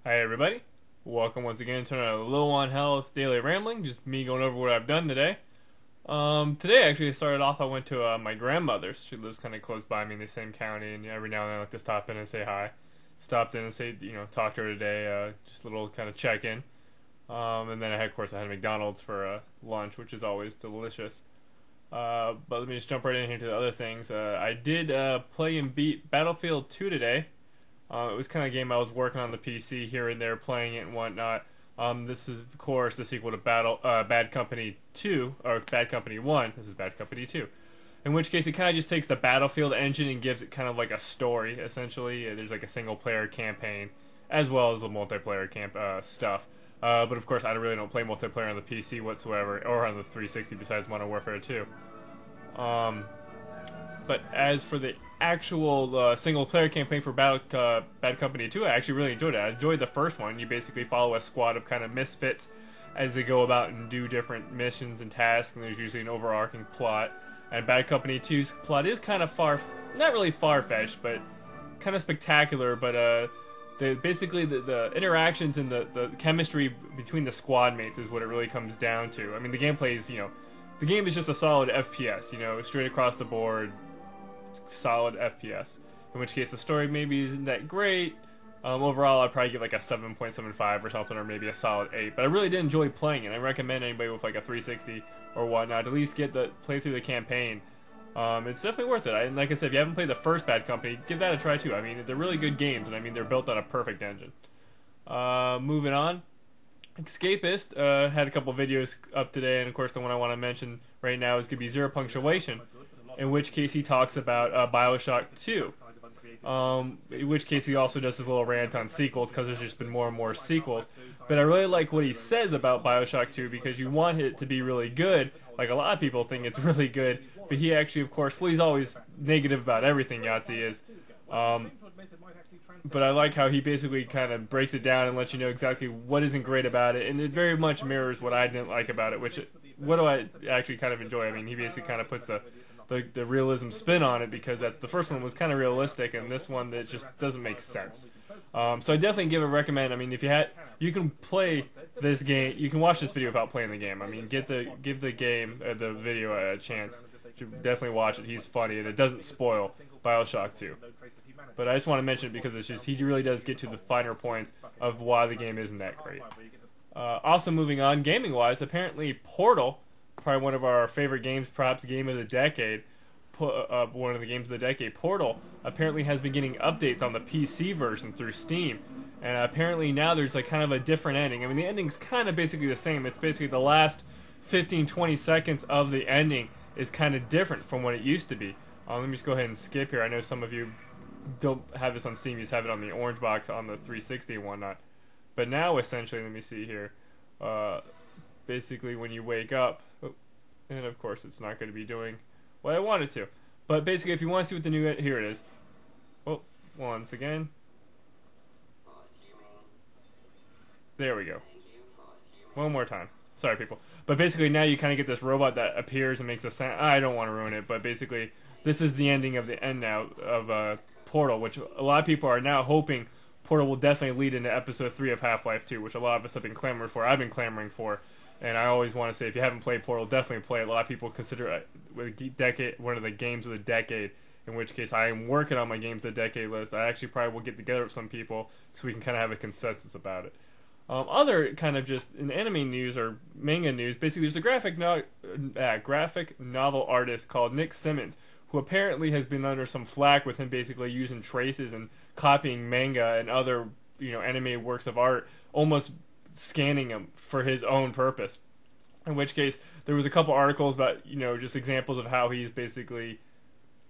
Hi everybody, welcome once again to another Low on Health Daily Rambling, just me going over what I've done today. Today actually started off, I went to my grandmother's. She lives kind of close by me in the same county, and every now and then I like to stop in and say hi. Stopped in and say, talk to her today, just a little kind of check-in. And then of course I had McDonald's for lunch, which is always delicious. But let me just jump right in here to the other things. I did play and beat Battlefield 2 today. It was kind of a game I was working on the PC here and there, playing it and whatnot. This is, of course, the sequel to Bad Company 2, or Bad Company 1. This is Bad Company 2. In which case, it kind of just takes the Battlefield engine and gives it kind of like a story, essentially. There's like a single-player campaign, as well as the multiplayer stuff. But of course, I really don't play multiplayer on the PC whatsoever, or on the 360 besides Modern Warfare 2. But as for the actual single-player campaign for Bad Company 2, I actually really enjoyed it. I enjoyed the first one. You basically follow a squad of kind of misfits as they go about and do different missions and tasks, and there's usually an overarching plot. And Bad Company 2's plot is kind of not really far-fetched, but kind of spectacular. But basically the interactions and the chemistry between the squad mates is what it really comes down to. I mean, the gameplay is, the game is just a solid FPS, straight across the board. Solid FPS. In which case the story maybe isn't that great. Overall, I'd probably give like a 7.75 or something, or maybe a solid 8. But I really did enjoy playing it. I recommend anybody with like a 360 or whatnot to at least play through the campaign. It's definitely worth it. And like I said, if you haven't played the first Bad Company, give that a try too. I mean, they're really good games, and I mean they're built on a perfect engine. Moving on. Escapist had a couple videos up today, and of course the one I want to mention right now is going to be Zero Punctuation, in which case he talks about Bioshock II. In which case he also does his little rant on sequels, because there's just been more and more sequels. But I really like what he says about Bioshock 2, because you want it to be really good, like a lot of people think it's really good, but he actually, of course, well, he's always negative about everything, Yahtzee is. But I like how he basically kind of breaks it down and lets you know exactly what isn't great about it, and it very much mirrors what I didn't like about it, what do I actually kind of enjoy. I mean, he basically kind of puts the realism spin on it, because the first one was kind of realistic, and this one that just doesn't make sense. So I definitely recommend. I mean, if you can play this game, you can watch this video without playing the game. I mean, give the game, the video a chance. You should definitely watch it. He's funny, and it doesn't spoil Bioshock 2. But I just want to mention it because it's just, he really does get to the finer points of why the game isn't that great. Also moving on, gaming-wise, apparently Portal, probably one of our favorite games, perhaps game of the decade, one of the games of the decade, Portal, apparently has been getting updates on the PC version through Steam. And apparently now there's like kind of a different ending. I mean, the ending's kind of basically the same. It's basically the last 15-20 seconds of the ending is kind of different from what it used to be. Let me just go ahead and skip here. I know some of you don't have this on Steam, you just have it on the orange box on the 360 and whatnot. But now, essentially, let me see here. Basically, when you wake up, and of course, it's not going to be doing what I wanted to. But basically, if you want to see what the new, here it is. Oh, once again. There we go. One more time. Sorry, people. But basically, now you kind of get this robot that appears and makes a sound. I don't want to ruin it, but basically, this is the ending of the end now of Portal, which a lot of people are now hoping Portal will definitely lead into Episode 3 of Half-Life 2, which a lot of us have been clamoring for. I've been clamoring for. And I always want to say, if you haven't played Portal, definitely play it. A lot of people consider it one of the games of the decade, in which case I am working on my games of the decade list. I actually probably will get together with some people so we can kind of have a consensus about it. Other kind of just in anime news or manga news, basically there's a graphic novel artist called Nick Simmons, who apparently has been under some flack with him basically using traces and copying manga and other anime works of art, almost scanning them for his own purpose. In which case, there was a couple articles about, just examples of how he's basically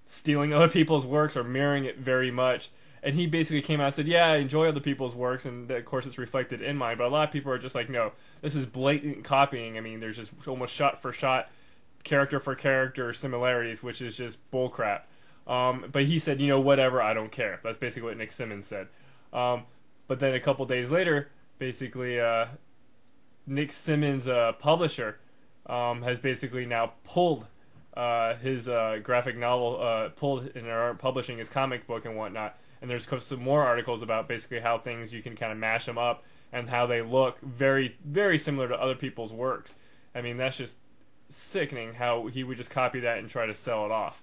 stealing other people's works or mirroring it very much. And he basically came out and said, yeah, I enjoy other people's works, and of course it's reflected in mine. But a lot of people are just like, no, this is blatant copying. I mean, there's just almost shot for shot, character for character similarities, which is just bullcrap. But he said, whatever, I don't care. That's basically what Nick Simmons said. But then a couple days later, basically, Nick Simmons' publisher has basically now pulled his graphic novel pulled and are publishing his comic book and whatnot. And there's some more articles about basically how things you can kind of mash them up and how they look very, very similar to other people's works. I mean, that's just sickening how he would just copy that and try to sell it off.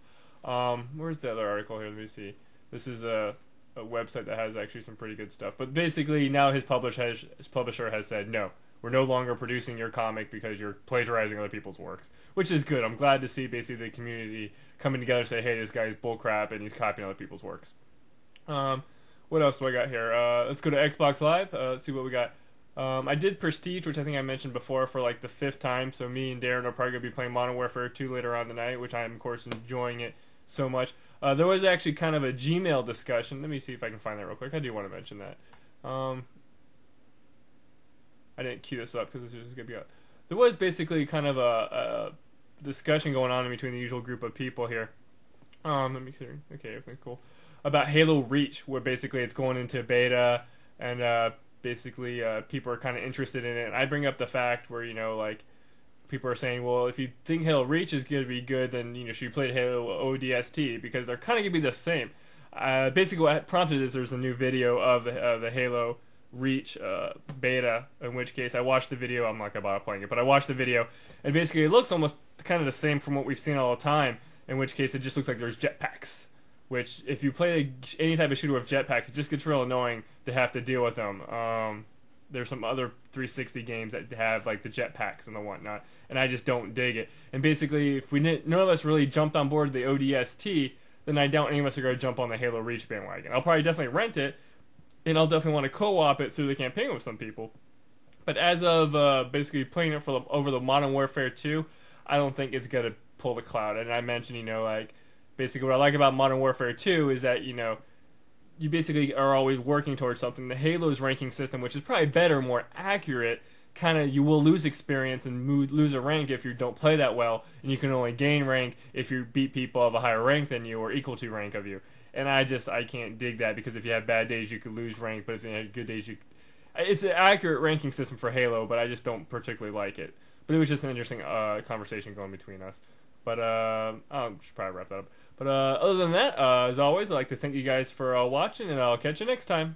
Where's the other article here? Let me see. This is a website that has actually some pretty good stuff. But basically, now his publisher has said, no, we're no longer producing your comic because you're plagiarizing other people's works, which is good. I'm glad to see basically the community coming together and say, hey, this guy's bullcrap and he's copying other people's works. What else do I got here? Let's go to Xbox Live. Let's see what we got. I did Prestige, which I think I mentioned before, for like the 5th time. So me and Darren are probably going to be playing Modern Warfare 2 later on tonight, which I am, of course, enjoying it so much. There was actually kind of a Gmail discussion. Let me see if I can find that real quick. I do want to mention that. I didn't queue this up because this is going to be up. There was basically kind of a discussion going on in between the usual group of people here. Let me see. Okay, everything's cool. About Halo Reach, where basically it's going into beta, and basically people are kind of interested in it. And I bring up the fact where, you know, like, people are saying, well, if you think Halo Reach is going to be good, then, you know, should you play Halo ODST? Because they're kind of going to be the same. Basically what prompted is there's a new video of the Halo Reach beta, in which case I watched the video. I'm not going to bother playing it, but I watched the video, and basically it looks almost kind of the same from what we've seen all the time, in which case it just looks like there's jetpacks. Which, if you play any type of shooter with jetpacks, it just gets real annoying to have to deal with them. There's some other 360 games that have like the jetpacks and the whatnot, and I just don't dig it. And basically, if none of us really jumped on board the ODST, then I doubt any of us are going to jump on the Halo Reach bandwagon. I'll probably definitely rent it, and I'll definitely want to co-op it through the campaign with some people. But as of basically playing it over the Modern Warfare 2, I don't think it's going to pull the cloud. And I mentioned, you know, like, basically what I like about Modern Warfare 2 is that, you know, you basically are always working towards something. The Halo's ranking system, which is probably better, more accurate, kind of, you will lose experience and lose a rank if you don't play that well, and you can only gain rank if you beat people of a higher rank than you or equal to rank of you. And I can't dig that, because if you have bad days, you could lose rank, but if you have good days, it's an accurate ranking system for Halo, but I just don't particularly like it. But it was just an interesting conversation going between us. But I should probably wrap that up. But other than that, as always, I'd like to thank you guys for watching, and I'll catch you next time.